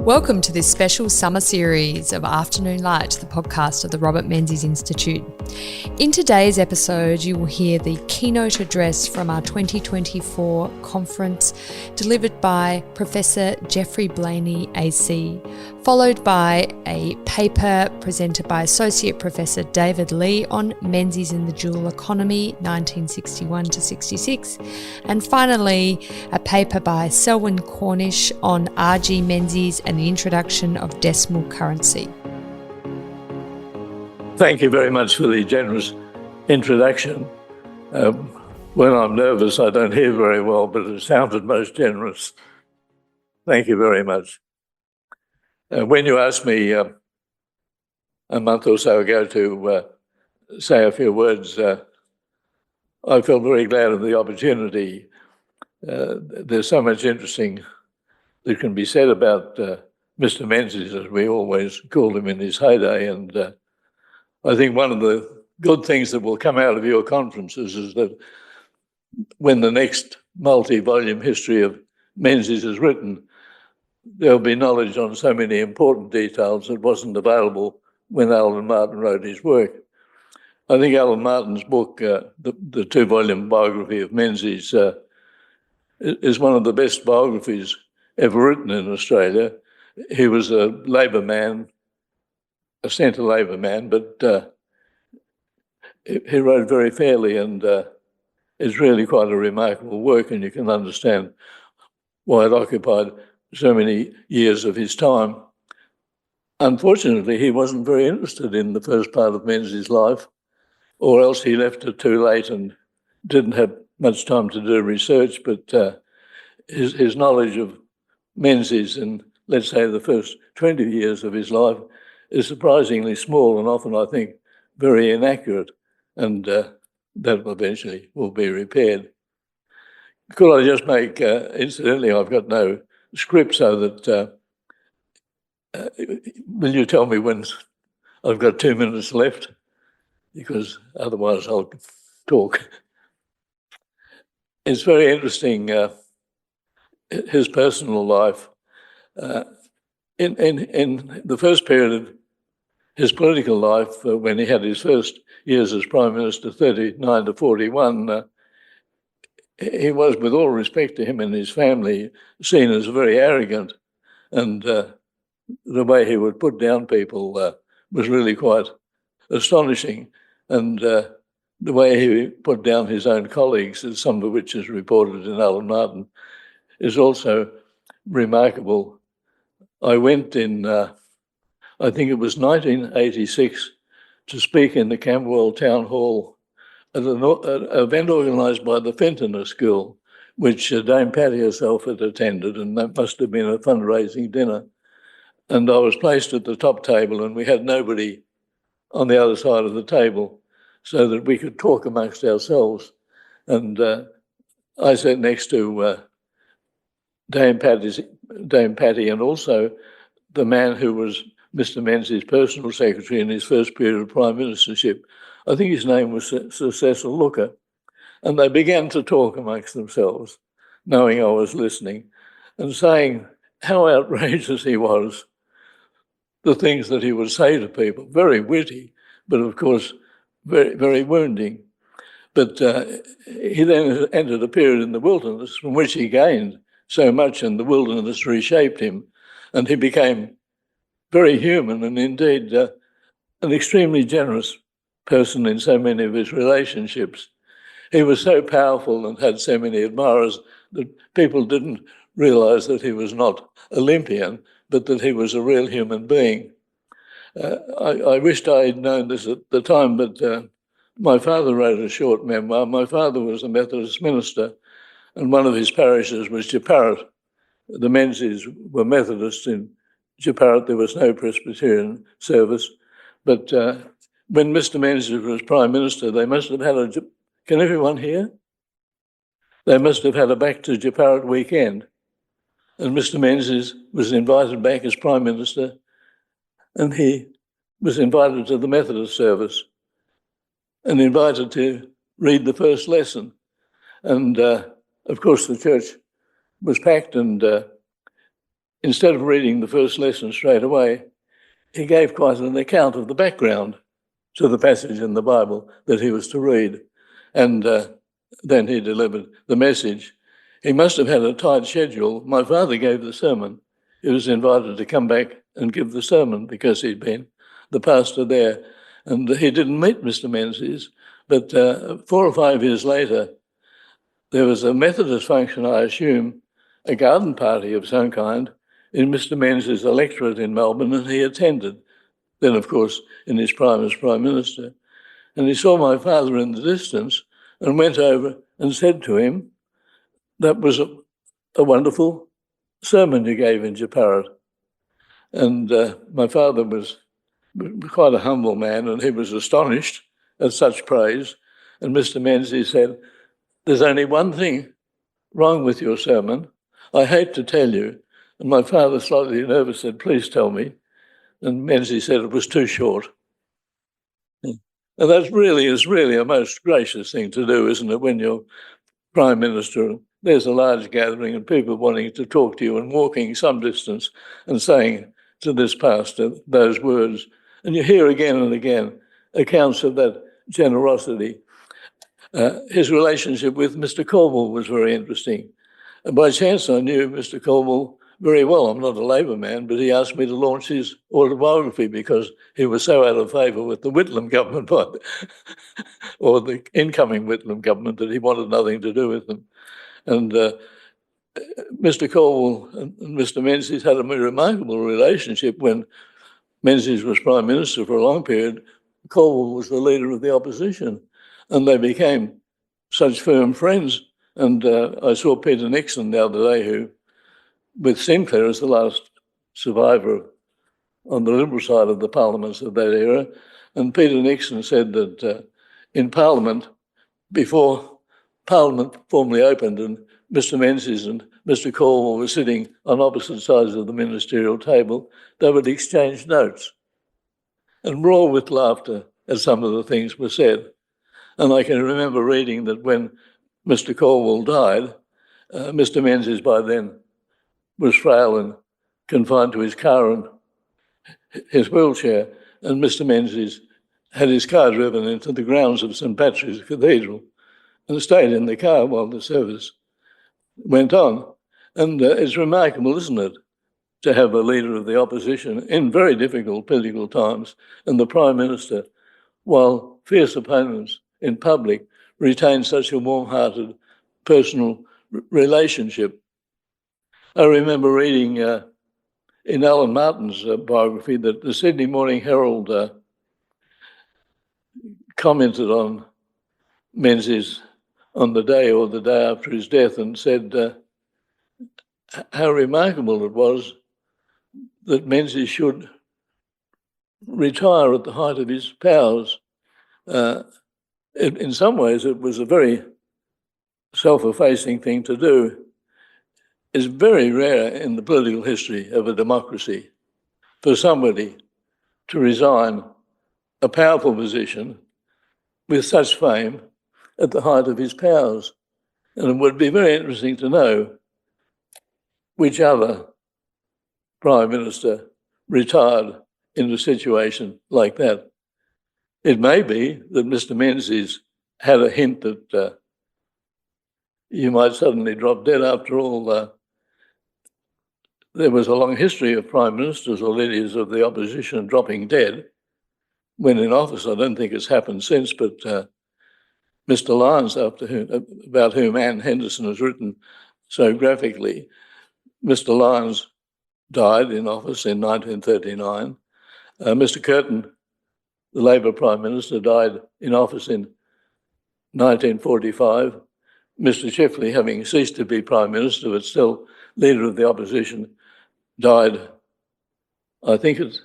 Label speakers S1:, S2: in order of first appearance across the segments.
S1: Welcome to this special summer series of Afternoon Light, the podcast of the Robert Menzies Institute. In today's episode, you will hear the keynote address from our 2024 conference delivered by Professor Geoffrey Blainey, AC, followed by a paper presented by Associate Professor David Lee on Menzies in the Dual Economy, 1961 to 66, and finally a paper by Selwyn Cornish on R.G. Menzies and the introduction of decimal currency.
S2: Thank you very much for the generous introduction. When I'm nervous, I don't hear very well, but it sounded most generous. Thank you very much. When you asked me a month or so ago to say a few words, I felt very glad of the opportunity. There's so much interesting that can be said about Mr. Menzies, as we always called him in his heyday. And I think one of the good things that will come out of your conferences is that when the next multi-volume history of Menzies is written, there'll be knowledge on so many important details that wasn't available when Alan Martin wrote his work. I think Alan Martin's book, the two-volume biography of Menzies, is one of the best biographies ever written in Australia. He was a Labor man, a centre Labor man, but he wrote very fairly, and it's really quite a remarkable work, and you can understand why it occupied so many years of his time. Unfortunately, he wasn't very interested in the first part of Menzies' life, or else he left it too late and didn't have much time to do research, but his knowledge of Menzies in, let's say, the first 20 years of his life is surprisingly small and often, I think, very inaccurate, and that eventually will be repaired. Could I just make, incidentally, I've got no script, so that, will you tell me when I've got 2 minutes left? Because otherwise I'll talk. It's very interesting, his personal life. In the first period of his political life, when he had his first years as Prime Minister, 39 to 41, he was, with all respect to him and his family, seen as very arrogant, and the way he would put down people was really quite astonishing, and the way he put down his own colleagues, some of which is reported in Alan Martin, is also remarkable. I went in, I think it was 1986, to speak in the Camberwell Town Hall at an event organised by the Fentiner School, which Dame Patty herself had attended, and that must have been a fundraising dinner. And I was placed at the top table, and we had nobody on the other side of the table so that we could talk amongst ourselves. And I sat next to Dame Patty, and also the man who was Mr. Menzies' personal secretary in his first period of prime ministership. I think his name was Sir Cecil Looker. And they began to talk amongst themselves, knowing I was listening, and saying how outrageous he was, the things that he would say to people, very witty, but of course very, very wounding. But he then entered a period in the wilderness from which he gained so much, and the wilderness reshaped him, and he became very human and indeed an extremely generous person in so many of his relationships. He was so powerful and had so many admirers that people didn't realise that he was not Olympian, but that he was a real human being. I wished I had known this at the time, but my father wrote a short memoir. My father was a Methodist minister, and one of his parishes was Jeparat. The Menzies were Methodists in Jeparat. There was no Presbyterian service. But when Mr. Menzies was Prime Minister, they must have had a... Can everyone hear? They must have had a back to Jeparat weekend. And Mr. Menzies was invited back as Prime Minister, and he was invited to the Methodist service and invited to read the first lesson. And of course, the church was packed, and instead of reading the first lesson straight away, he gave quite an account of the background to the passage in the Bible that he was to read. And then he delivered the message. He must have had a tight schedule. My father gave the sermon. He was invited to come back and give the sermon because he'd been the pastor there. And he didn't meet Mr. Menzies, but 4 or 5 years later, there was a Methodist function, I assume, a garden party of some kind, in Mr. Menzies' electorate in Melbourne, and he attended, then, of course, in his prime as Prime Minister. And he saw my father in the distance and went over and said to him, "That was a wonderful sermon you gave in Jeparat." And my father was quite a humble man, and he was astonished at such praise. And Mr. Menzies said, "There's only one thing wrong with your sermon. I hate to tell you." And my father, slightly nervous, said, "Please tell me." And Menzies said it was too short. And that really is a most gracious thing to do, isn't it, when you're Prime Minister, there's a large gathering and people wanting to talk to you and walking some distance and saying to this pastor those words. And you hear again and again accounts of that generosity. His relationship with Mr. Colwell was very interesting. And by chance, I knew Mr. Colwell very well. I'm not a Labor man, but he asked me to launch his autobiography because he was so out of favour with the Whitlam government or the incoming Whitlam government that he wanted nothing to do with them. And Mr. Colwell and Mr. Menzies had a remarkable relationship. When Menzies was Prime Minister for a long period, Colwell was the leader of the opposition, and they became such firm friends. And I saw Peter Nixon the other day, who, with Sinclair as the last survivor on the Liberal side of the parliaments of that era, and Peter Nixon said that in Parliament, before Parliament formally opened and Mr. Menzies and Mr. Colwell were sitting on opposite sides of the ministerial table, they would exchange notes and roar with laughter as some of the things were said. And I can remember reading that when Mr. Colwell died, Mr. Menzies by then was frail and confined to his car and his wheelchair, and Mr. Menzies had his car driven into the grounds of St. Patrick's Cathedral and stayed in the car while the service went on. And it's remarkable, isn't it, to have a leader of the opposition in very difficult political times and the Prime Minister, while fierce opponents in public, retain such a warm-hearted personal relationship. I remember reading in Alan Martin's biography that the Sydney Morning Herald commented on Menzies on the day or the day after his death and said how remarkable it was that Menzies should retire at the height of his powers. In some ways, it was a very self-effacing thing to do. It's very rare in the political history of a democracy for somebody to resign a powerful position with such fame at the height of his powers. And it would be very interesting to know which other Prime Minister retired in a situation like that. It may be that Mr. Menzies had a hint that you might suddenly drop dead. After all, there was a long history of Prime Ministers or leaders of the opposition dropping dead when in office. I don't think it's happened since, but Mr. Lyons, about whom Anne Henderson has written so graphically, Mr. Lyons died in office in 1939. Mr. Curtin, the Labor Prime Minister, died in office in 1945. Mr. Chifley, having ceased to be Prime Minister but still leader of the opposition, died, I think it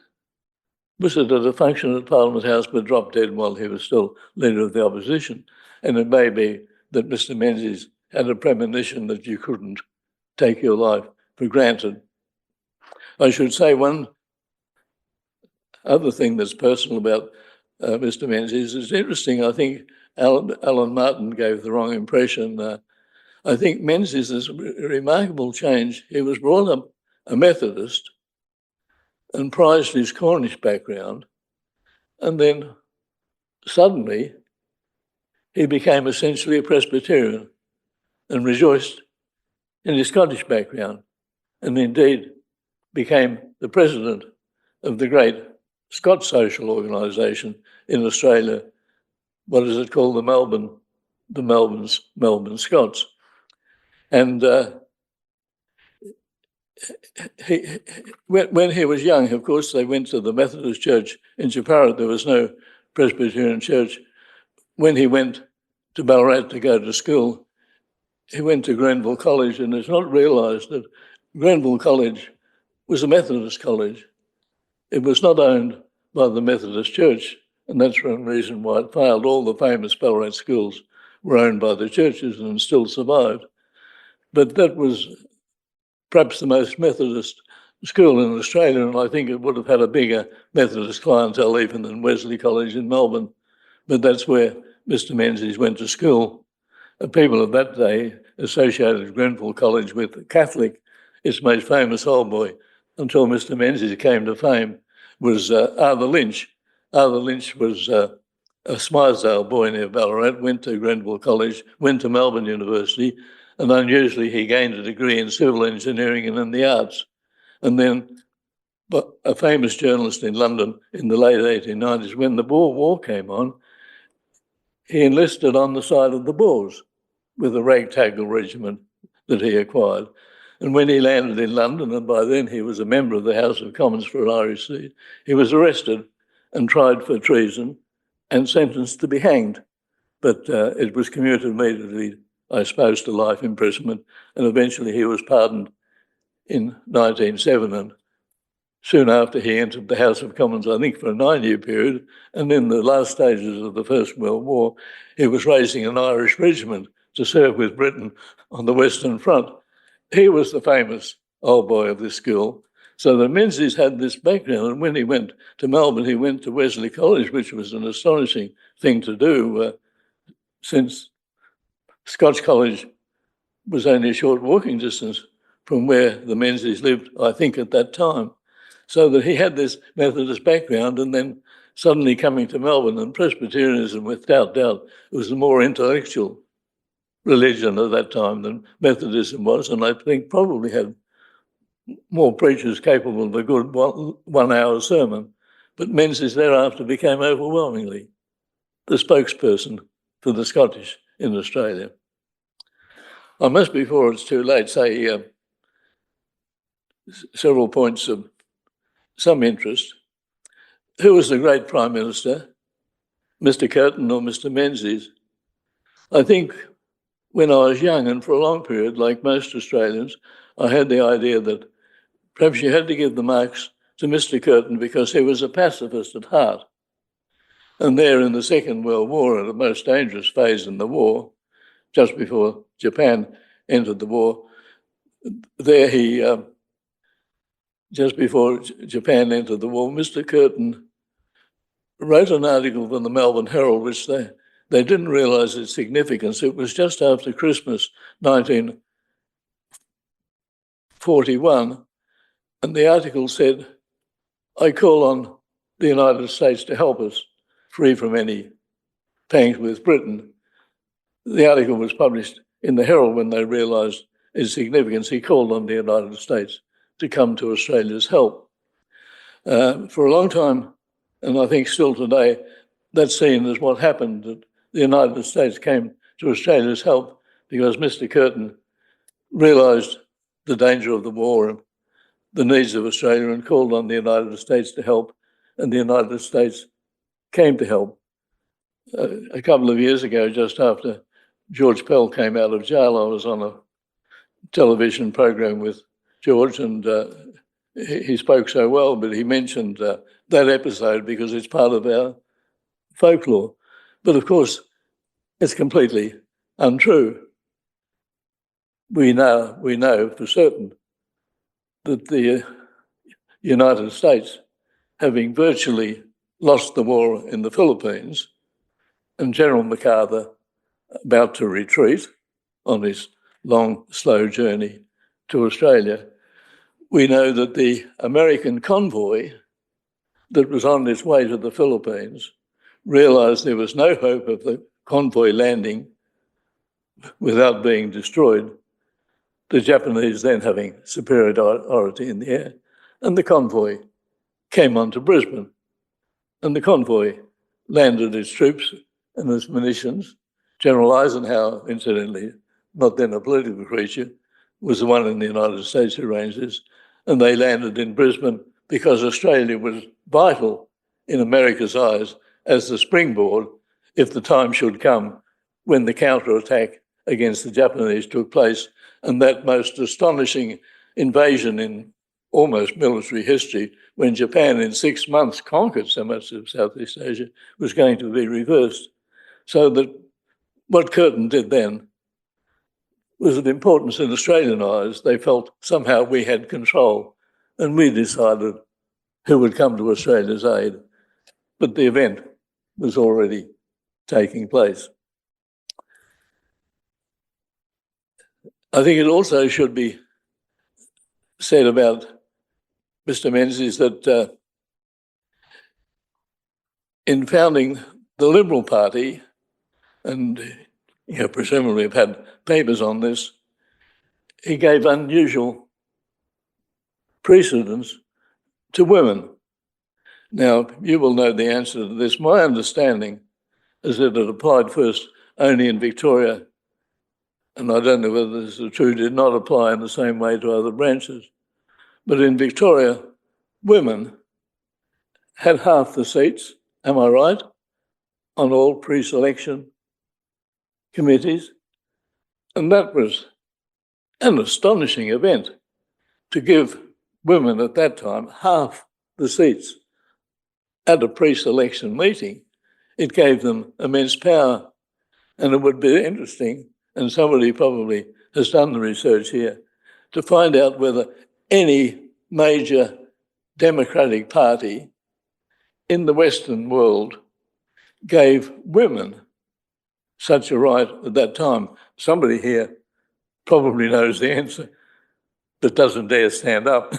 S2: was at a function at Parliament House, but dropped dead while he was still leader of the opposition. And it may be that Mr. Menzies had a premonition that you couldn't take your life for granted. I should say one other thing that's personal about Mr. Menzies is interesting. I think Alan Martin gave the wrong impression. I think Menzies is a remarkable change. He was brought up a Methodist and prized his Cornish background, and then suddenly he became essentially a Presbyterian and rejoiced in his Scottish background, and indeed became the president of the great Scots social organisation in Australia. What is it called? The Melbourne Scots. And when he was young, of course, they went to the Methodist Church in Chaparral. There was no Presbyterian church. When he went to Ballarat to go to school, he went to Grenville College, and it's not realised that Grenville College was a Methodist college. It was not owned by the Methodist Church, and that's one reason why it failed. All the famous Ballarat schools were owned by the churches and still survived. But that was perhaps the most Methodist school in Australia, and I think it would have had a bigger Methodist clientele even than Wesley College in Melbourne. But that's where Mr. Menzies went to school. People of that day associated Grenville College with Catholic. Its most famous old boy, until Mr. Menzies came to fame, was Arthur Lynch. Arthur Lynch was a Smythesdale boy near Ballarat, went to Grenville College, went to Melbourne University, and unusually he gained a degree in civil engineering and in the arts. And then a famous journalist in London in the late 1890s, when the Boer War came on, he enlisted on the side of the Boers with a ragtag regiment that he acquired. And when he landed in London, and by then he was a member of the House of Commons for an Irish seat, he was arrested and tried for treason and sentenced to be hanged. But it was commuted immediately, I suppose, to life imprisonment, and eventually he was pardoned in 1907. And soon after, he entered the House of Commons, I think, for a 9-year period. And in the last stages of the First World War, he was raising an Irish regiment to serve with Britain on the Western Front. He was the famous old boy of this school. So the Menzies had this background, and when he went to Melbourne, he went to Wesley College, which was an astonishing thing to do, since Scotch College was only a short walking distance from where the Menzies lived, I think, at that time. So that he had this Methodist background, and then suddenly coming to Melbourne, and Presbyterianism, without doubt, was a more intellectual religion at that time than Methodism was, and I think probably had more preachers capable of a good 1 hour sermon. But Menzies thereafter became overwhelmingly the spokesperson for the Scottish in Australia. I must, before it's too late, say several points of some interest. Who was the great Prime Minister, Mr. Curtin or Mr. Menzies? I think when I was young, and for a long period, like most Australians, I had the idea that perhaps you had to give the marks to Mr. Curtin because he was a pacifist at heart. And there in the Second World War, at a most dangerous phase in the war, just before Japan entered the war, there just before Japan entered the war, Mr. Curtin wrote an article in the Melbourne Herald, which they didn't realise its significance. It was just after Christmas 1941, and the article said, "I call on the United States to help us free from any pangs with Britain." The article was published in the Herald when they realised its significance. He called on the United States to come to Australia's help. For a long time, and I think still today, that's seen as what happened, that the United States came to Australia's help because Mr. Curtin realised the danger of the war and the needs of Australia and called on the United States to help, and the United States came to help. A couple of years ago, just after George Pell came out of jail, I was on a television program with George, and he spoke so well, but he mentioned that episode because it's part of our folklore. But of course, it's completely untrue. We know for certain that the United States, having virtually lost the war in the Philippines, and General MacArthur about to retreat on his long, slow journey to Australia, we know that the American convoy that was on its way to the Philippines realised there was no hope of the convoy landing without being destroyed, the Japanese then having superiority in the air. And the convoy came onto Brisbane, and the convoy landed its troops and its munitions. General Eisenhower, incidentally, not then a political creature, was the one in the United States who arranged this, and they landed in Brisbane because Australia was vital in America's eyes as the springboard if the time should come when the counterattack against the Japanese took place, and that most astonishing invasion in almost military history, when Japan in 6 months conquered so much of Southeast Asia, was going to be reversed. So that what Curtin did then was of importance in Australian eyes. They felt somehow we had control, and we decided who would come to Australia's aid. But the event was already taking place. I think it also should be said about Mr. Menzies that in founding the Liberal Party, and presumably have had papers on this, he gave unusual precedence to women. Now, you will know the answer to this. My understanding is that it applied first only in Victoria, and I don't know whether this is true, did not apply in the same way to other branches. But in Victoria, women had half the seats, am I right, on all pre-selection committees. And that was an astonishing event to give women at that time half the seats at a pre-selection meeting. It gave them immense power. And it would be interesting, and somebody probably has done the research here, to find out whether any major democratic party in the Western world gave women such a right at that time. Somebody here probably knows the answer, but doesn't dare stand up.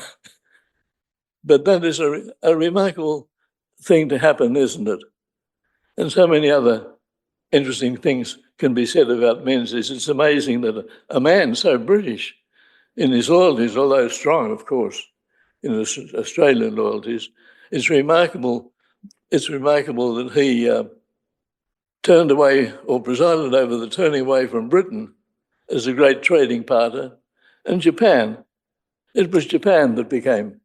S2: But that is a remarkable thing to happen, isn't it? And so many other interesting things can be said about Menzies. It's amazing that a man so British in his loyalties, although strong, of course, in his Australian loyalties, it's remarkable that he turned away or presided over the turning away from Britain as a great trading partner, and Japan. It was Japan that became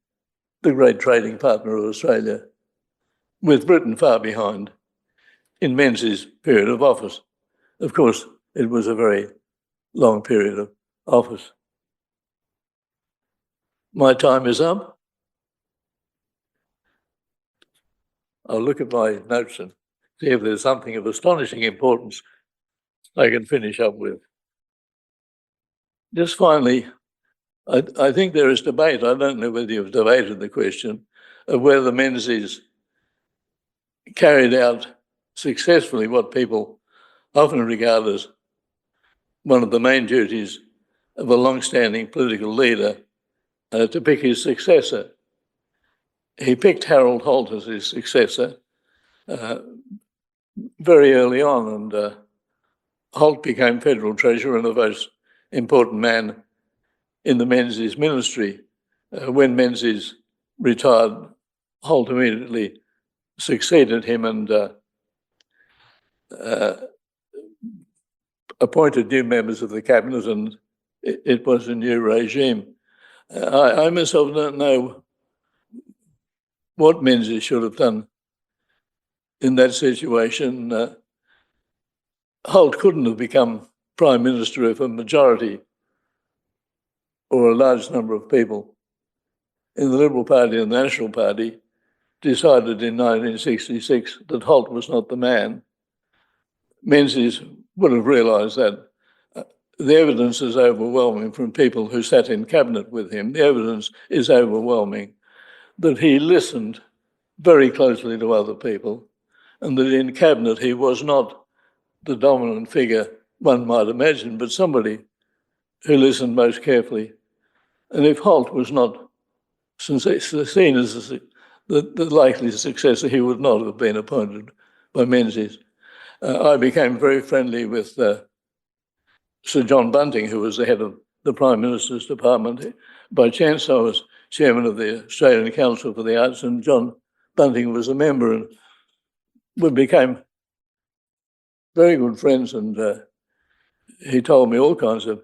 S2: the great trading partner of Australia, with Britain far behind in Menzies' period of office. Of course, it was a very long period of office. My time is up. I'll look at my notes and see if there's something of astonishing importance I can finish up with. Just finally, I think there is debate. I don't know whether you've debated the question of whether Menzies carried out successfully what people often regard as one of the main duties of a long-standing political leader, to pick his successor. He picked Harold Holt as his successor very early on, and Holt became Federal Treasurer and the most important man in the Menzies ministry. When Menzies retired, Holt immediately succeeded him and appointed new members of the cabinet, and it was a new regime. I myself don't know what Menzies should have done in that situation. Holt couldn't have become Prime Minister if a majority or a large number of people in the Liberal Party and the National Party decided in 1966 that Holt was not the man. Menzies would have realised that. The evidence is overwhelming from people who sat in cabinet with him. The evidence is overwhelming that he listened very closely to other people, and that in cabinet he was not the dominant figure one might imagine, but somebody who listened most carefully. And if Holt was not since it's seen as the likely successor, he would not have been appointed by Menzies. I became very friendly with Sir John Bunting, who was the head of the Prime Minister's Department. By chance, I was chairman of the Australian Council for the Arts, and John Bunting was a member, and we became very good friends, and he told me all kinds of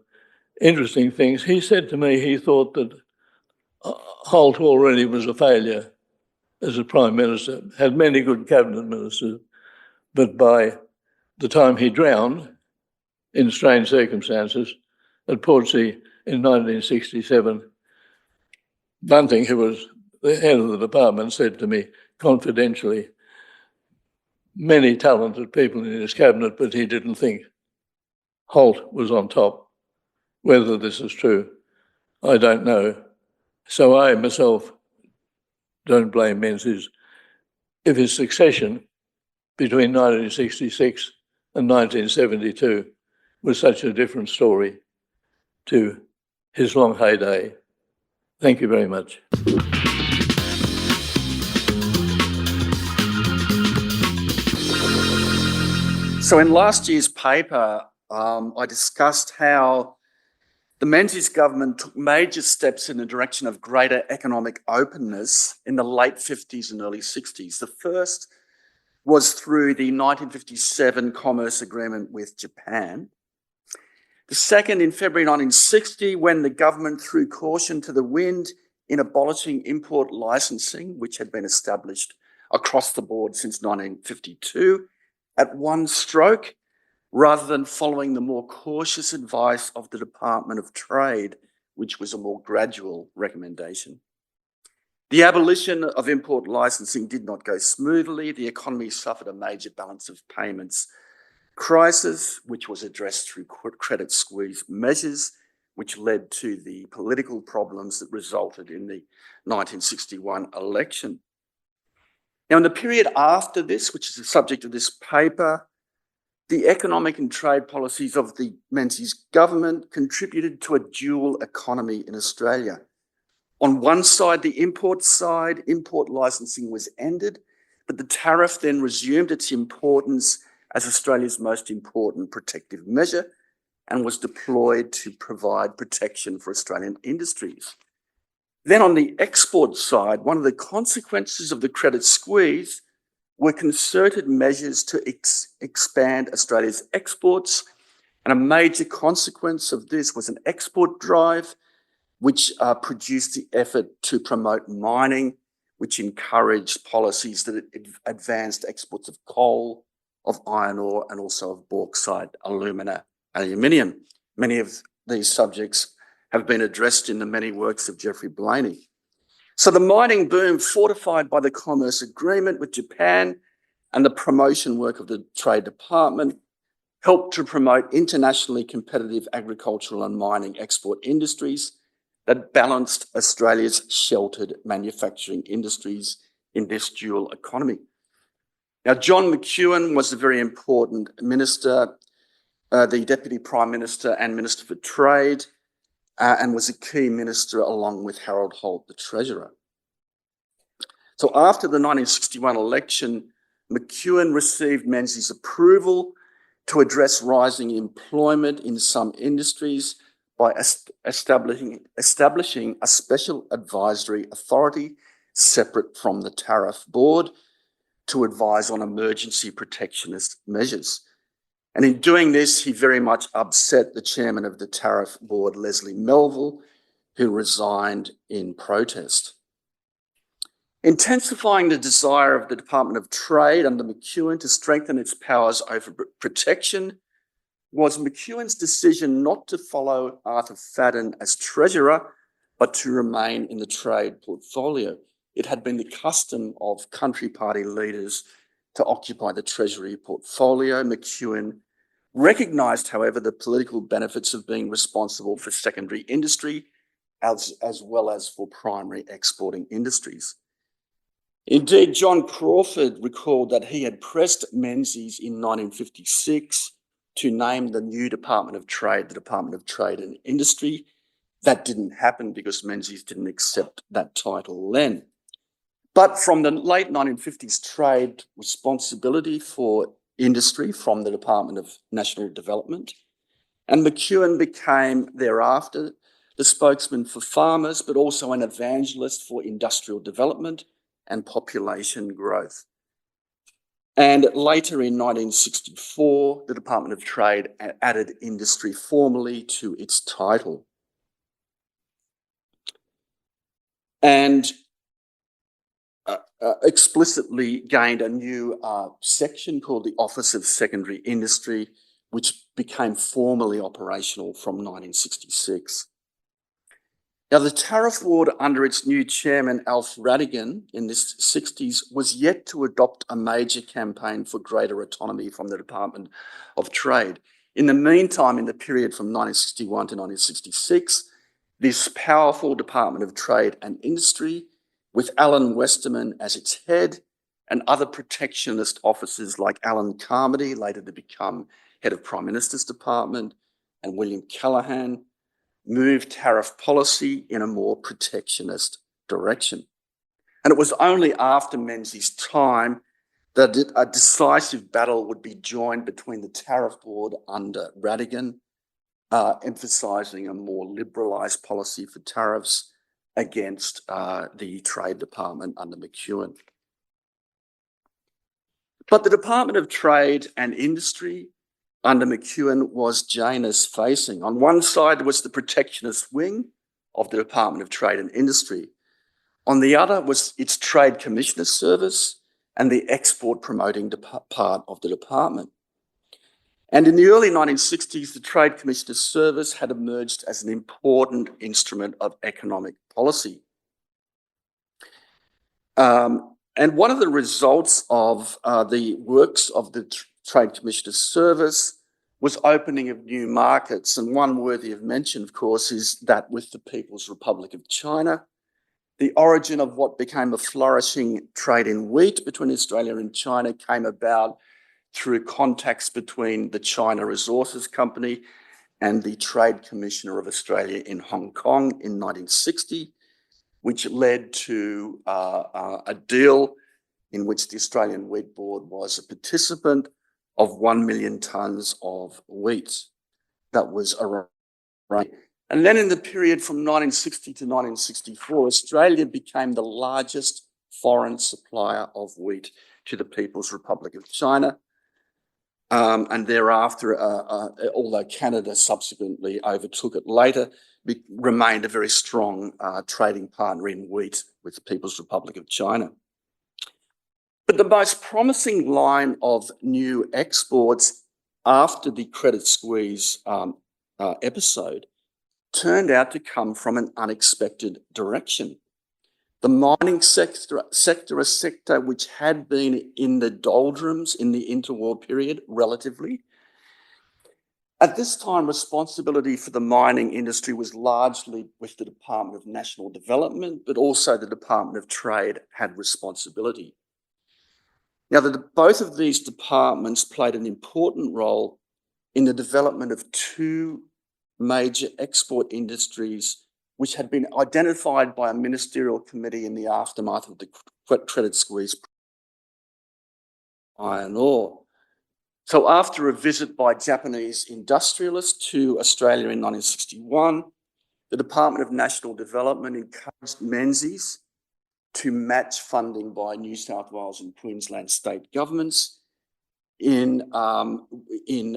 S2: interesting things. He said to me he thought that Holt already was a failure as a Prime Minister, had many good cabinet ministers, but by the time he drowned, in strange circumstances, at Portsea in 1967, Bunting, who was the head of the department, said to me confidentially, many talented people in his cabinet, but he didn't think Holt was on top. Whether this is true, I don't know. So I myself don't blame Menzies if his succession between 1966 and 1972 was such a different story to his long heyday. Thank you very much.
S3: So in last year's paper, I discussed how the Menzies government took major steps in the direction of greater economic openness in the late 50s and early 60s. The first was through the 1957 Commerce Agreement with Japan. The second in February 1960, when the government threw caution to the wind in abolishing import licensing, which had been established across the board since 1952, at one stroke, rather than following the more cautious advice of the Department of Trade, which was a more gradual recommendation. The abolition of import licensing did not go smoothly. The economy suffered a major balance of payments crisis, which was addressed through credit squeeze measures, which led to the political problems that resulted in the 1961 election. Now, in the period after this, which is the subject of this paper, the economic and trade policies of the Menzies government contributed to a dual economy in Australia. On one side, the import side, import licensing was ended, but the tariff then resumed its importance as Australia's most important protective measure and was deployed to provide protection for Australian industries. Then on the export side, one of the consequences of the credit squeeze were concerted measures to expand Australia's exports, and a major consequence of this was an export drive which produced the effort to promote mining, which encouraged policies that advanced exports of coal, of iron ore, and also of bauxite, alumina, and aluminium. Many of these subjects have been addressed in the many works of Geoffrey Blainey. So the mining boom, fortified by the Commerce Agreement with Japan and the promotion work of the Trade Department, helped to promote internationally competitive agricultural and mining export industries that balanced Australia's sheltered manufacturing industries in this dual economy. Now, John McEwen was a very important minister, the Deputy Prime Minister and Minister for Trade, and was a key minister along with Harold Holt, the Treasurer. So after the 1961 election, McEwen received Menzies' approval to address rising employment in some industries by establishing a special advisory authority separate from the Tariff Board to advise on emergency protectionist measures. And in doing this, he very much upset the chairman of the Tariff Board, Leslie Melville, who resigned in protest. Intensifying the desire of the Department of Trade under McEwen to strengthen its powers over protection was McEwen's decision not to follow Arthur Fadden as Treasurer, but to remain in the trade portfolio. It had been the custom of country party leaders to occupy the Treasury portfolio. McEwen recognised, however, the political benefits of being responsible for secondary industry as well as for primary exporting industries. Indeed, John Crawford recalled that he had pressed Menzies in 1956 to name the new Department of Trade, the Department of Trade and Industry, That didn't happen because Menzies didn't accept that title then. But from the late 1950s, trade responsibility for industry from the Department of National Development, and McEwen became thereafter the spokesman for farmers, but also an evangelist for industrial development and population growth. And later in 1964, the Department of Trade added industry formally to its title. And explicitly gained a new section called the Office of Secondary Industry, which became formally operational from 1966. Now, the tariff board under its new chairman, Alf Radigan, in the 60s, was yet to adopt a major campaign for greater autonomy from the Department of Trade. In the meantime, in the period from 1961 to 1966, this powerful Department of Trade and Industry, with Alan Westerman as its head and other protectionist officers like Alan Carmody, later to become head of Prime Minister's Department, and William Callaghan, moved tariff policy in a more protectionist direction. And it was only after Menzies' time that a decisive battle would be joined between the tariff board under Radigan, emphasising a more liberalised policy for tariffs, against the Trade Department under McEwen. But the Department of Trade and Industry under McEwen was Janus facing. On one side was the protectionist wing of the Department of Trade and Industry. On the other was its Trade Commissioner Service and the export promoting part of the department. And in the early 1960s, the Trade Commissioner Service had emerged as an important instrument of economic policy. And one of the results of the works of the Trade Commissioner Service was opening of new markets. And one worthy of mention, of course, is that with the People's Republic of China, the origin of what became a flourishing trade in wheat between Australia and China came about through contacts between the China Resources Company and the Trade Commissioner of Australia in Hong Kong in 1960, which led to a deal in which the Australian Wheat Board was a participant of 1 million tonnes of wheat. That was around. And then in the period from 1960 to 1964, Australia became the largest foreign supplier of wheat to the People's Republic of China. And thereafter, although Canada subsequently overtook it later, remained a very strong trading partner in wheat with the People's Republic of China. But the most promising line of new exports after the credit squeeze episode turned out to come from an unexpected direction. The mining sector, a sector which had been in the doldrums in the interwar period, relatively. At this time, responsibility for the mining industry was largely with the Department of National Development, but also the Department of Trade had responsibility. Now, both of these departments played an important role in the development of two major export industries which had been identified by a ministerial committee in the aftermath of the credit squeeze, iron ore. So after a visit by Japanese industrialists to Australia in 1961, the Department of National Development encouraged Menzies to match funding by New South Wales and Queensland state governments in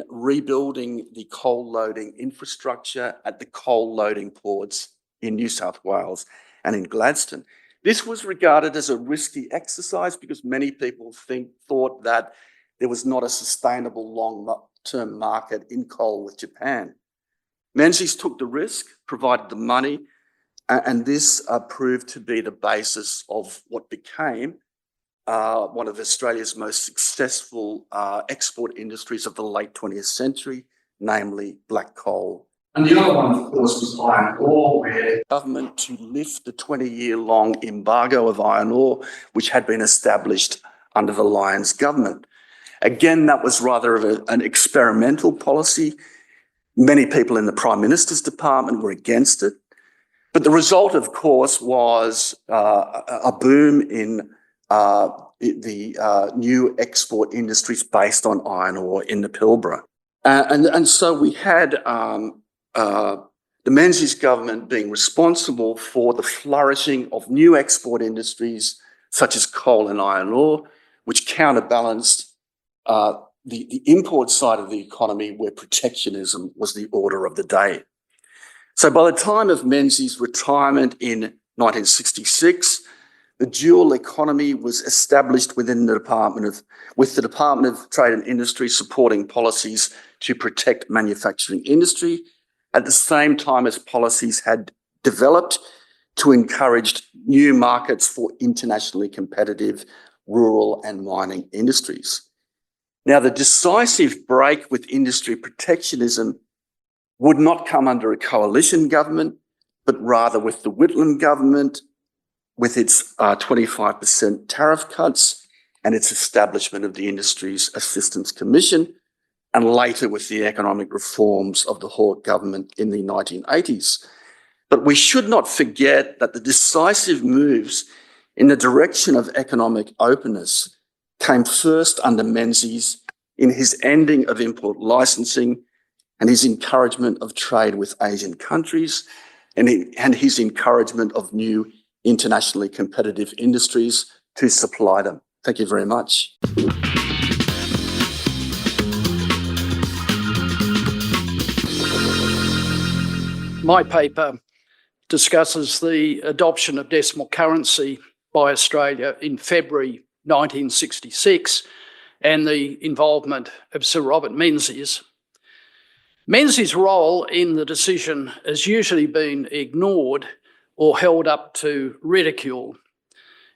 S3: rebuilding the coal loading infrastructure at the coal loading ports in New South Wales and in Gladstone. This was regarded as a risky exercise because many people thought that there was not a sustainable long-term market in coal with Japan. Menzies took the risk, provided the money, and this proved to be the basis of what became one of Australia's most successful export industries of the late 20th century, namely black coal. And the other one, of course, was iron ore, where the government to lift the 20-year-long embargo of iron ore, which had been established under the Lyons government. Again, that was rather of an experimental policy. Many people in the Prime Minister's department were against it. But the result, of course, was a boom in the new export industries based on iron ore in the Pilbara. And so we had the Menzies government being responsible for the flourishing of new export industries such as coal and iron ore, which counterbalanced the import side of the economy where protectionism was the order of the day. So by the time of Menzies' retirement in 1966, the dual economy was established within the with the Department of Trade and Industry supporting policies to protect manufacturing industry, at the same time as policies had developed to encourage new markets for internationally competitive rural and mining industries. Now, the decisive break with industry protectionism would not come under a coalition government, but rather with the Whitlam government, with its 25% tariff cuts and its establishment of the Industries Assistance Commission, and later with the economic reforms of the Hawke government in the 1980s. But we should not forget that the decisive moves in the direction of economic openness came first under Menzies in his ending of import licensing and his encouragement of trade with Asian countries and his encouragement of new internationally competitive industries to supply them. Thank you very much.
S4: My paper discusses the adoption of decimal currency by Australia in February 1966 and the involvement of Sir Robert Menzies. Menzies' role in the decision has usually been ignored or held up to ridicule.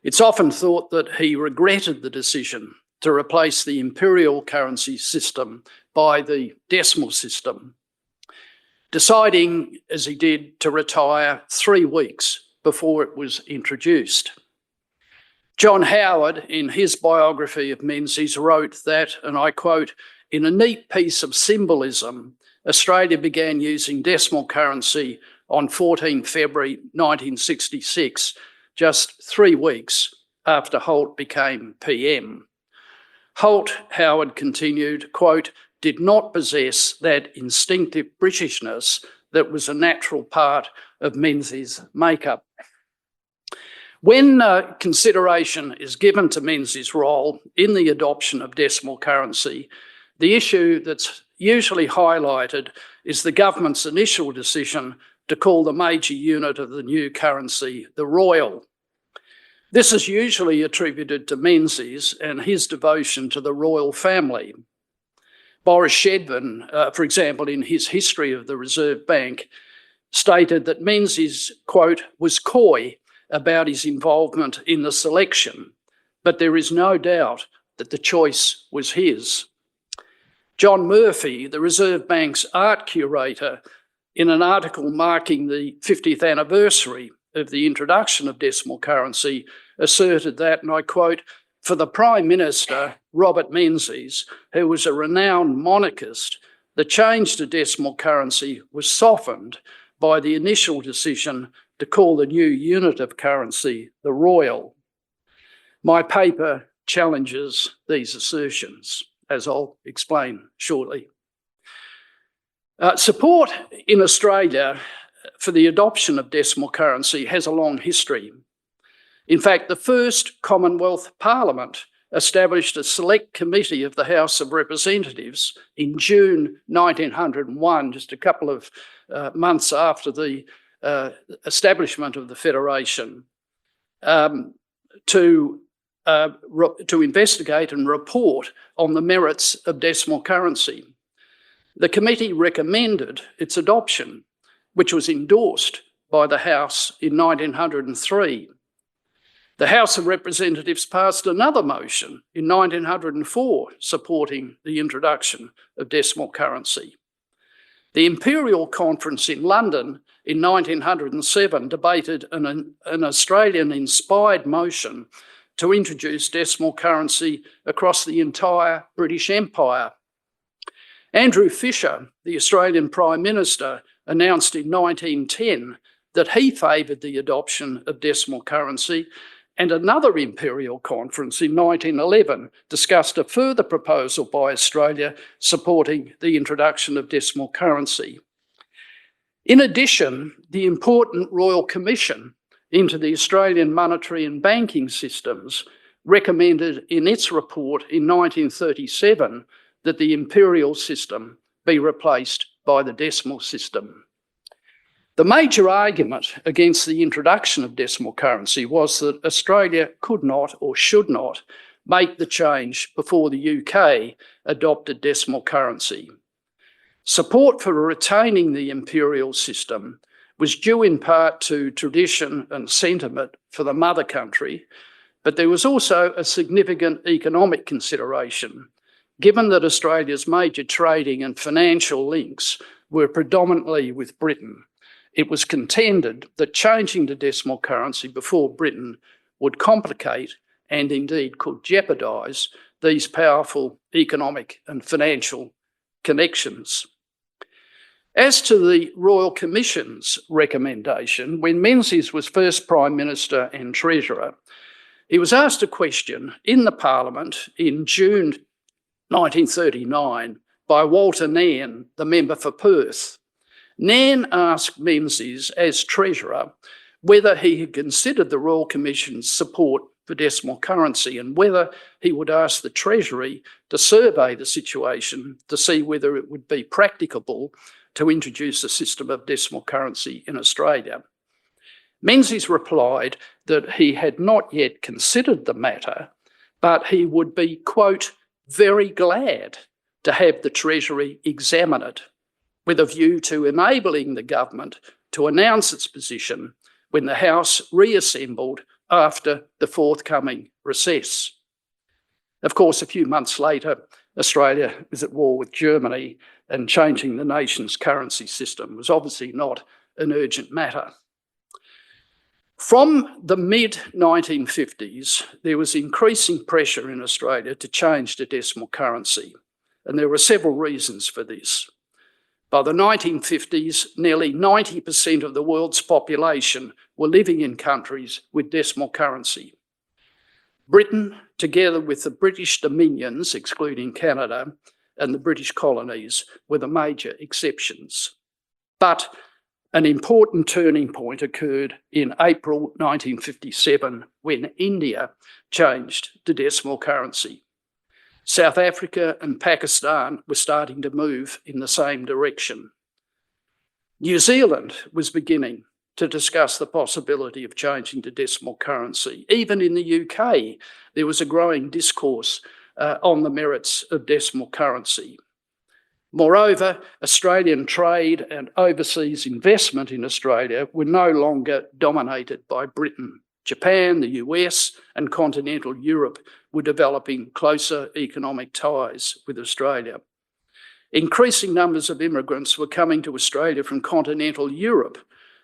S4: It's often thought that he regretted the decision to replace the imperial currency system by the decimal system, deciding, as he did, to retire 3 weeks before it was introduced. John Howard, in his biography of Menzies, wrote that, and I quote, "In a neat piece of symbolism, Australia began using decimal currency on 14 February 1966, just 3 weeks after Holt became PM. Holt," Howard continued, quote, "did not possess that instinctive Britishness that was a natural part of Menzies' makeup." When consideration is given to Menzies' role in the adoption of decimal currency, the issue that's usually highlighted is the government's initial decision to call the major unit of the new currency the Royal. This is usually attributed to Menzies and his devotion to the royal family. Boris Shedvin, for example, in his history of the Reserve Bank, stated that Menzies, quote, "was coy about his involvement in the selection, but there is no doubt that the choice was his." John Murphy, the Reserve Bank's art curator, in an article marking the 50th anniversary of the introduction of decimal currency, asserted that, and I quote, "For the Prime Minister, Robert Menzies, who was a renowned monarchist, the change to decimal currency was softened by the initial decision to call the new unit of currency the Royal." My paper challenges these assertions, as I'll explain shortly. Support in Australia for the adoption of decimal currency has a long history. In fact, the first Commonwealth Parliament established a select committee of the House of Representatives in June 1901, just a couple of months after the establishment of the Federation, to investigate and report on the merits of decimal currency. The committee recommended its adoption, which was endorsed by the House in 1903. The House of Representatives passed another motion in 1904 supporting the introduction of decimal currency. The Imperial Conference in London in 1907 debated an Australian-inspired motion to introduce decimal currency across the entire British Empire. Andrew Fisher, the Australian Prime Minister, announced in 1910 that he favoured the adoption of decimal currency, and another imperial conference in 1911 discussed a further proposal by Australia supporting the introduction of decimal currency. In addition, the important Royal Commission into the Australian monetary and banking systems recommended in its report in 1937 that the imperial system be replaced by the decimal system. The major argument against the introduction of decimal currency was that Australia could not or should not make the change before the UK adopted decimal currency. Support for retaining the imperial system was due in part to tradition and sentiment for the mother country, but there was also a significant economic consideration, given that Australia's major trading and financial links were predominantly with Britain. It was contended that changing to decimal currency before Britain would complicate and indeed could jeopardise these powerful economic and financial connections. As to the Royal Commission's recommendation, when Menzies was first Prime Minister and Treasurer, he was asked a question in the Parliament in June 1939 by Walter Nairn, the member for Perth. Nairn asked Menzies, as Treasurer, whether he had considered the Royal Commission's support for decimal currency and whether he would ask the Treasury to survey the situation to see whether it would be practicable to introduce a system of decimal currency in Australia. Menzies replied that he had not yet considered the matter, but he would be, quote, very glad to have the Treasury examine it, with a view to enabling the government to announce its position when the House reassembled after the forthcoming recess. Of course, a few months later, Australia was at war with Germany, and changing the nation's currency system was obviously not an urgent matter. From the mid-1950s, there was increasing pressure in Australia to change to decimal currency, and there were several reasons for this. By the 1950s, nearly 90% of the world's population were living in countries with decimal currency. Britain, together with the British Dominions, excluding Canada, and the British colonies, were the major exceptions. But an important turning point occurred in April 1957 when India changed to decimal currency. South Africa and Pakistan were starting to move in the same direction. New Zealand was beginning to discuss the possibility of changing to decimal currency. Even in the UK, there was a growing discourse on the merits of decimal currency. Moreover, Australian trade and overseas investment in Australia were no longer dominated by Britain. Japan, the US, and continental Europe were developing closer economic ties with Australia. Increasing numbers of immigrants were coming to Australia from continental Europe,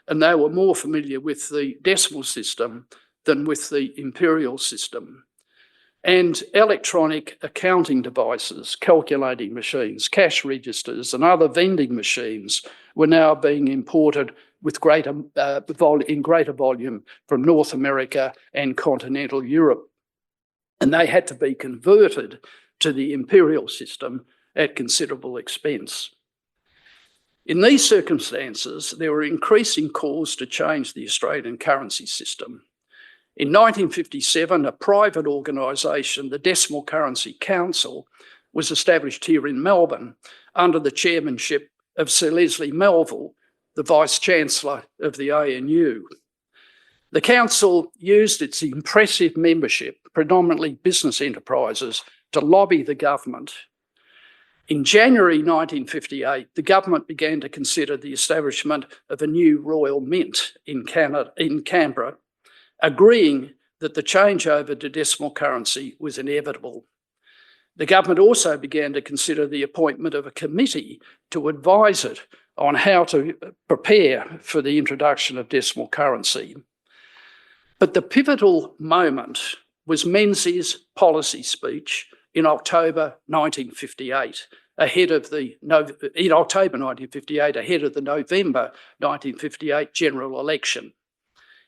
S4: and they were more familiar with the decimal system than with the imperial system. And electronic accounting devices, calculating machines, cash registers, and other vending machines were now being imported with in greater volume from North America and continental Europe. And they had to be converted to the imperial system at considerable expense. In these circumstances, there were increasing calls to change the Australian currency system. In 1957, a private organisation, the Decimal Currency Council, was established here in Melbourne under the chairmanship of Sir Leslie Melville, the Vice-Chancellor of the ANU. The council used its impressive membership, predominantly business enterprises, to lobby the government. In January 1958, the government began to consider the establishment of a new Royal Mint in Canberra, agreeing that the changeover to decimal currency was inevitable. The government also began to consider the appointment of a committee to advise it on how to prepare for the introduction of decimal currency. But the pivotal moment was Menzies' policy speech in October 1958, in October 1958, ahead of the November 1958 general election.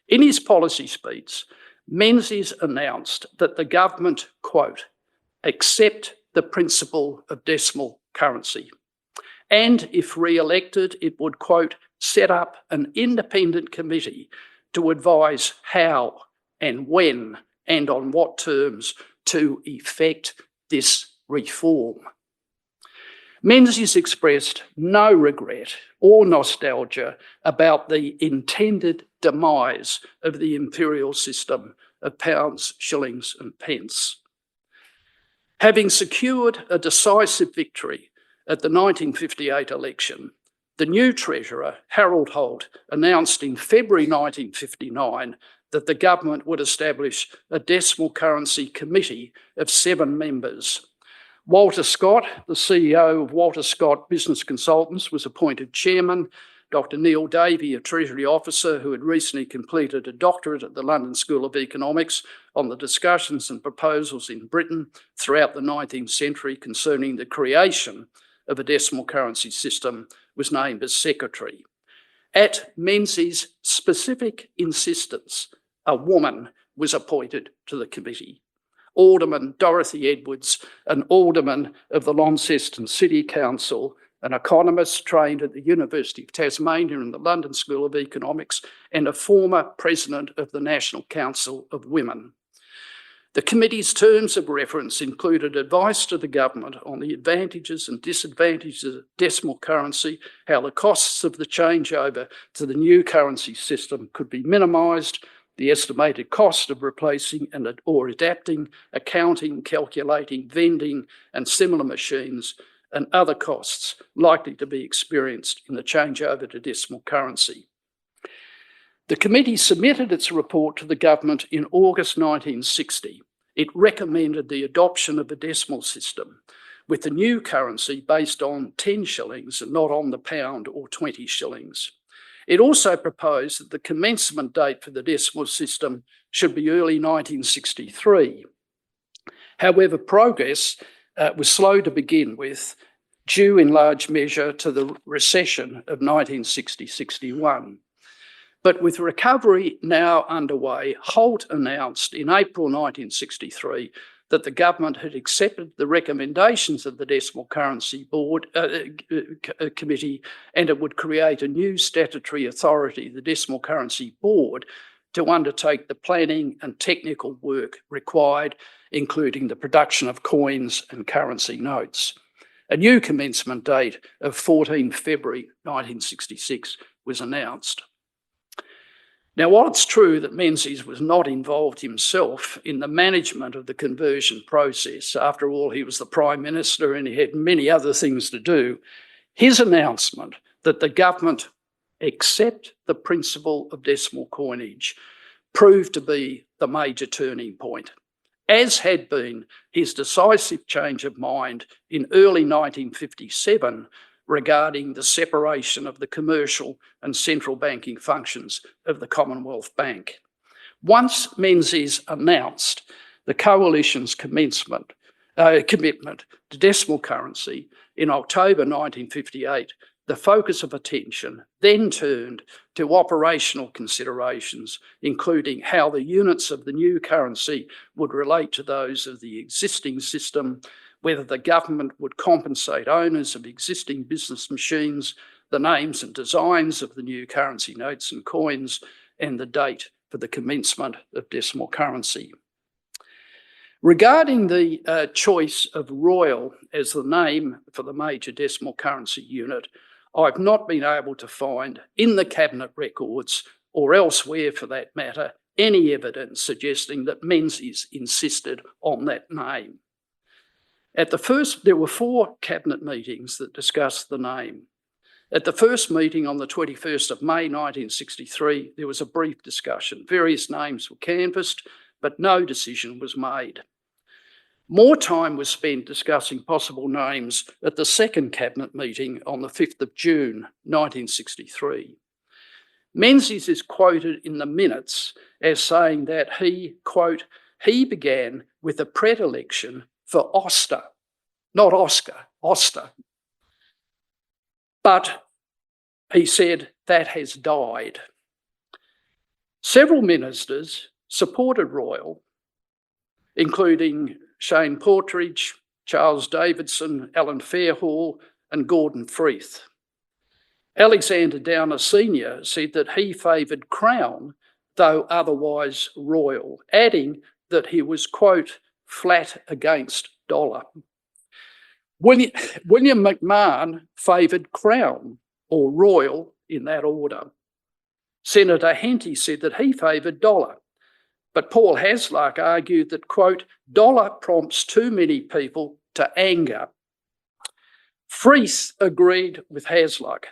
S4: In his policy speech, Menzies announced that the government, quote, accept the principle of decimal currency, and if re-elected, it would, quote, set up an independent committee to advise how and when and on what terms to effect this reform. Menzies expressed no regret or nostalgia about the intended demise of the imperial system of pounds, shillings and pence. Having secured a decisive victory at the 1958 election, the new Treasurer, Harold Holt, announced in February 1959 that the government would establish a decimal currency committee of 7 members. Walter Scott, the CEO of Walter Scott Business Consultants, was appointed chairman. Dr. Neil Davey, a Treasury officer who had recently completed a doctorate at the London School of Economics on the discussions and proposals in Britain throughout the 19th century concerning the creation of a decimal currency system, was named as secretary. At Menzies' specific insistence, a woman was appointed to the committee. Alderman Dorothy Edwards, an alderman of the Launceston City Council, an economist trained at the University of Tasmania and the London School of Economics, and a former president of the National Council of Women. The committee's terms of reference included advice to the government on the advantages and disadvantages of decimal currency, how the costs of the changeover to the new currency system could be minimised, the estimated cost of replacing or adapting accounting, calculating, vending and similar machines, and other costs likely to be experienced in the changeover to decimal currency. The committee submitted its report to the government in August 1960. It recommended the adoption of a decimal system with the new currency based on 10 shillings and not on the pound or 20 shillings. It also proposed that the commencement date for the decimal system should be early 1963. However, progress was slow to begin with, due in large measure to the recession of 1960-61. But with recovery now underway, Holt announced in April 1963 that the government had accepted the recommendations of the Decimal Currency Board Committee, and it would create a new statutory authority, the Decimal Currency Board, to undertake the planning and technical work required, including the production of coins and currency notes. A new commencement date of 14 February 1966 was announced. Now, while it's true that Menzies was not involved himself in the management of the conversion process, after all, he was the Prime Minister and he had many other things to do, his announcement that the government accept the principle of decimal coinage proved to be the major turning point, as had been his decisive change of mind in early 1957 regarding the separation of the commercial and central banking functions of the Commonwealth Bank. Once Menzies announced the coalition's commitment to decimal currency in October 1958, the focus of attention then turned to operational considerations, including how the units of the new currency would relate to those of the existing system, whether the government would compensate owners of existing business machines, the names and designs of the new currency notes and coins, and the date for the commencement of decimal currency. Regarding the choice of Royal as the name for the major decimal currency unit, I've not been able to find in the cabinet records, or elsewhere for that matter, any evidence suggesting that Menzies insisted on that name. There were 4 cabinet meetings that discussed the name. At the first meeting on the 21st of May 1963, there was a brief discussion. Various names were canvassed, but no decision was made. More time was spent discussing possible names at the second cabinet meeting on the 5th of June 1963. Menzies is quoted in the minutes as saying that he, quote, he began with a predilection for Oster, not Oscar, Oster. But he said that has died. Several ministers supported Royal, including Shane Portridge, Charles Davidson, Alan Fairhall and Gordon Freeth. Alexander Downer Sr. said that he favoured Crown, though otherwise Royal, adding that he was, quote, flat against Dollar. William McMahon favoured Crown, or Royal in that order. Senator Henty said that he favoured Dollar, but Paul Hasluck argued that, quote, Dollar prompts too many people to anger. Freeth agreed with Hasluck.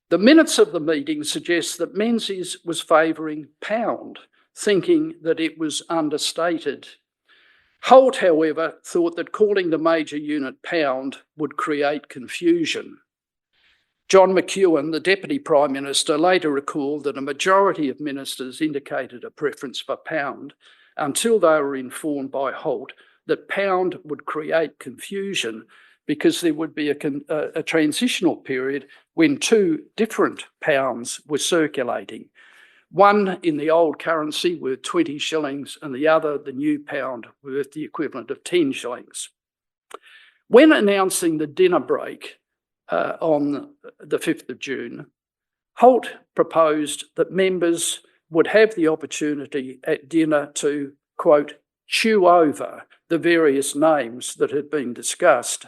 S4: The minutes of the meeting suggest that Menzies was favouring Pound, thinking that it was understated. Holt, however, thought that calling the major unit Pound would create confusion. John McEwen, the Deputy Prime Minister, later recalled that a majority of ministers indicated a preference for Pound until they were informed by Holt that Pound would create confusion because there would be a transitional period when two different pounds were circulating. One in the old currency worth 20 shillings and the other, the new pound, worth the equivalent of 10 shillings. When announcing the dinner break on the 5th of June, Holt proposed that members would have the opportunity at dinner to, quote, chew over the various names that had been discussed.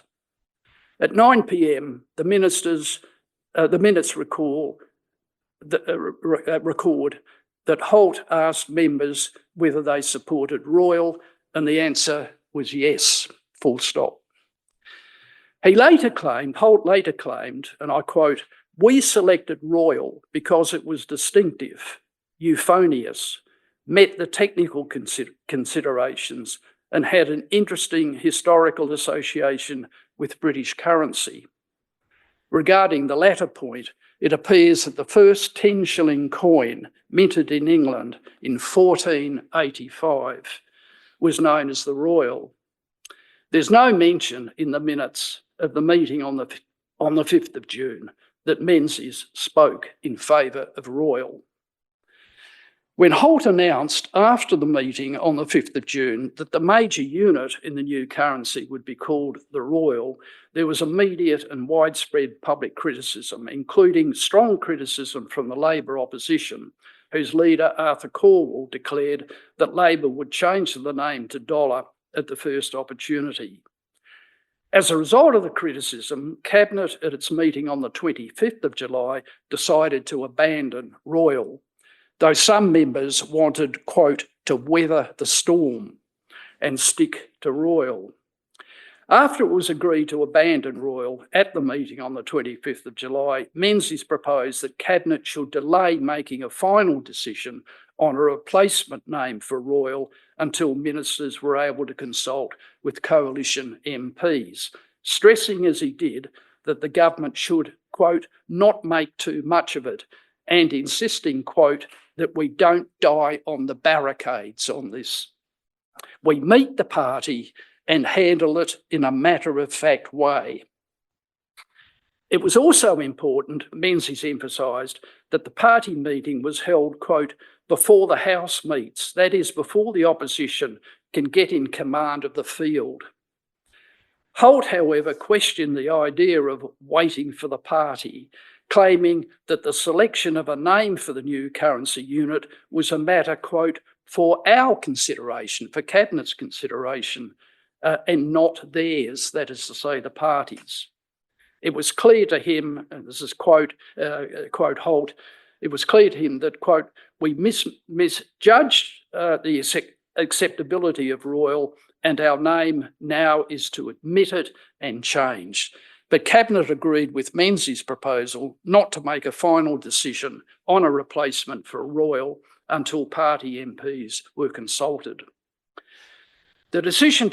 S4: At 9 p.m, the minutes record that Holt asked members whether they supported Royal, and the answer was yes, full stop. Holt later claimed, and I quote, we selected Royal because it was distinctive, euphonious, met the technical considerations, and had an interesting historical association with British currency. Regarding the latter point, it appears that the first 10-shilling coin minted in England in 1485 was known as the Royal. There's no mention in the minutes of the meeting on the 5th of June that Menzies spoke in favour of Royal. When Holt announced after the meeting on the 5th of June that the major unit in the new currency would be called the Royal, there was immediate and widespread public criticism, including strong criticism from the Labor opposition, whose leader, Arthur Corwell, declared that Labor would change the name to Dollar at the first opportunity. As a result of the criticism, Cabinet at its meeting on the 25th of July decided to abandon Royal, though some members wanted, quote, to weather the storm and stick to Royal. After it was agreed to abandon Royal at the meeting on the 25th of July, Menzies proposed that Cabinet should delay making a final decision on a replacement name for Royal until ministers were able to consult with coalition MPs, stressing as he did that the government should, quote, not make too much of it, and insisting, quote, that we don't die on the barricades on this. We meet the party and handle it in a matter-of-fact way. It was also important, Menzies emphasised, that the party meeting was held, quote, before the House meets, that is, before the opposition can get in command of the field. Holt, however, questioned the idea of waiting for the party, claiming that the selection of a name for the new currency unit was a matter, quote, for our consideration, for Cabinet's consideration, and not theirs, that is to say, the party's. It was clear to him, and this is quote Holt, it was clear to him that, quote, we misjudged the acceptability of Royal, and our name now is to admit it and change. But Cabinet agreed with Menzies' proposal not to make a final decision on a replacement for Royal until party MPs were consulted. The decision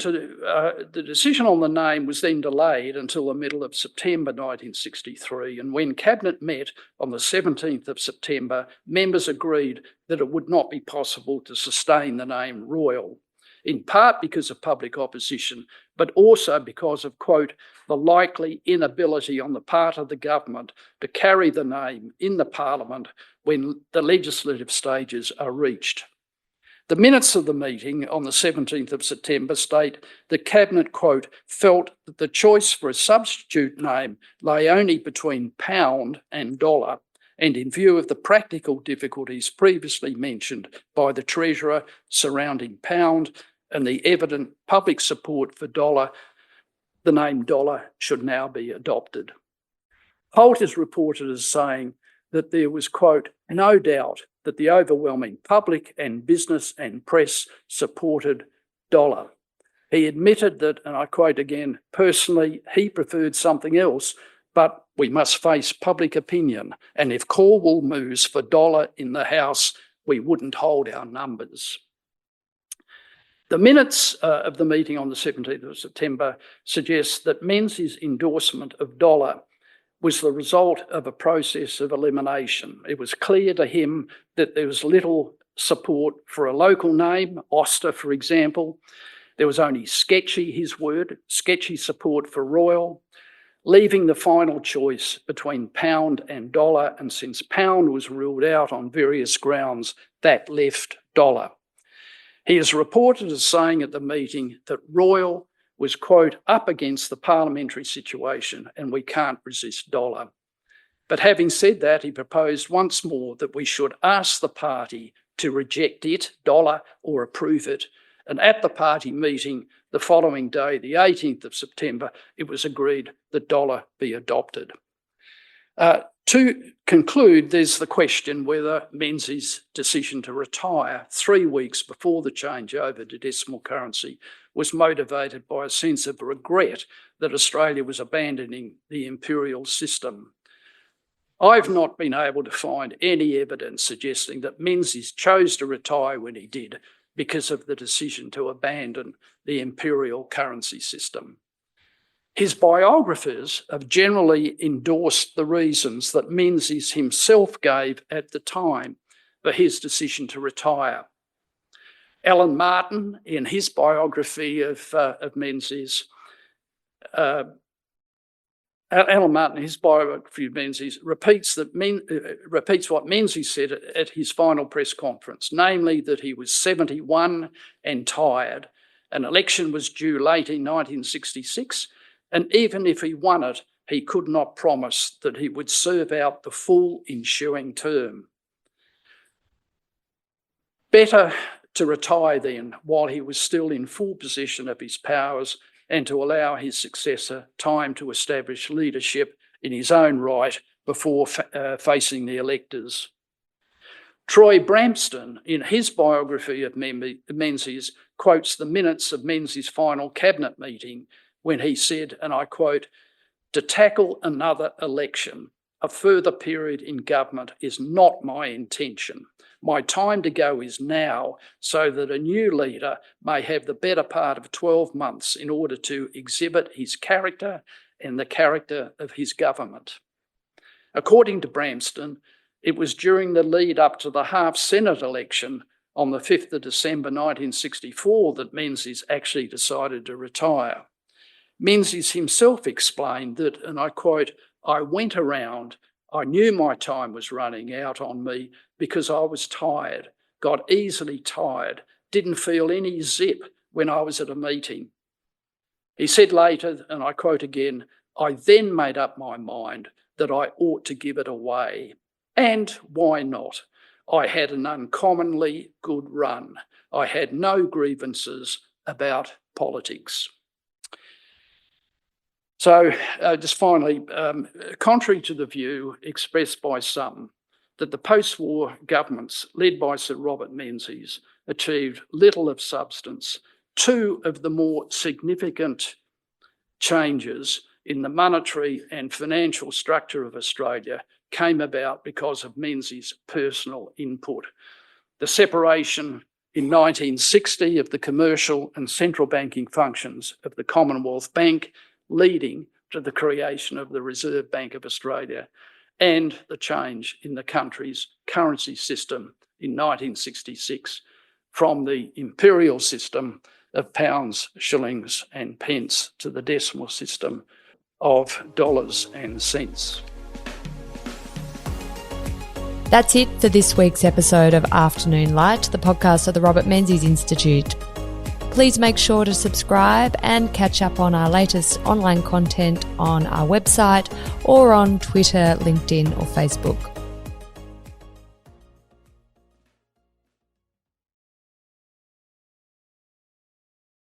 S4: on the name was then delayed until the middle of September 1963, and when Cabinet met on the 17th of September, members agreed that it would not be possible to sustain the name Royal, in part because of public opposition, but also because of, quote, the likely inability on the part of the government to carry the name in the Parliament when the legislative stages are reached. The minutes of the meeting on the 17th of September state the Cabinet, quote, felt that the choice for a substitute name lay only between pound and dollar, and in view of the practical difficulties previously mentioned by the Treasurer surrounding pound and the evident public support for dollar, the name dollar should now be adopted. Holt is reported as saying that there was, quote, no doubt that the overwhelming public and business and press supported dollar. He admitted that, and I quote again, personally, he preferred something else, but we must face public opinion. And if Cornwall moves for dollar in the House, we wouldn't hold our numbers. The minutes of the meeting on the 17th of September suggest that Menzies' endorsement of dollar was the result of a process of elimination. It was clear to him that there was little support for a local name, Oster, for example. There was only sketchy, his word, sketchy support for Royal, leaving the final choice between pound and dollar. And since pound was ruled out on various grounds, that left dollar. He is reported as saying at the meeting that Royal was, quote, up against the parliamentary situation and we can't resist dollar. But having said that, he proposed once more that we should ask the party to reject it, dollar, or approve it. And at the party meeting the following day, the 18th of September, it was agreed that dollar be adopted. To conclude, there's the question whether Menzies' decision to retire 3 weeks before the change over to decimal currency was motivated by a sense of regret that Australia was abandoning the imperial system. I've not been able to find any evidence suggesting that Menzies chose to retire when he did because of the decision to abandon the imperial currency system. His biographers have generally endorsed the reasons that Menzies himself gave at the time for his decision to retire. Alan Martin, in his biography of Menzies, Alan Martin, in his biography of Menzies, repeats what Menzies said at his final press conference, namely that he was 71 and tired. An election was due late in 1966, and even if he won it, he could not promise that he would serve out the full ensuing term. Better to retire then while he was still in full possession of his powers and to allow his successor time to establish leadership in his own right before facing the electors. Troy Bramston, in his biography of Menzies, quotes the minutes of Menzies' final cabinet meeting when he said, and I quote, "To tackle another election, a further period in government is not my intention. My time to go is now so that a new leader may have the better part of 12 months in order to exhibit his character and the character of his government." According to Bramston, it was during the lead up to the half-Senate election on the 5th of December 1964 that Menzies actually decided to retire. Menzies himself explained that, and I quote, "I went around, I knew my time was running out on me because I was tired, got easily tired, didn't feel any zip when I was at a meeting." He said later, and I quote again, "I then made up my mind that I ought to give it away. And why not? I had an uncommonly good run. I had no grievances about politics." So just finally, contrary to the view expressed by some that the post-war governments led by Sir Robert Menzies achieved little of substance, two of the more significant changes in the monetary and financial structure of Australia came about because of Menzies' personal input. The separation in 1960 of the commercial and central banking functions of the Commonwealth Bank, leading to the creation of the Reserve Bank of Australia, and the change in the country's currency system in 1966 from the imperial system of pounds, shillings and pence to the decimal system of dollars and cents.
S1: That's it for this week's episode of Afternoon Light, the podcast of the Robert Menzies Institute. Please make sure to subscribe and catch up on our latest online content on our website or on Twitter, LinkedIn or Facebook.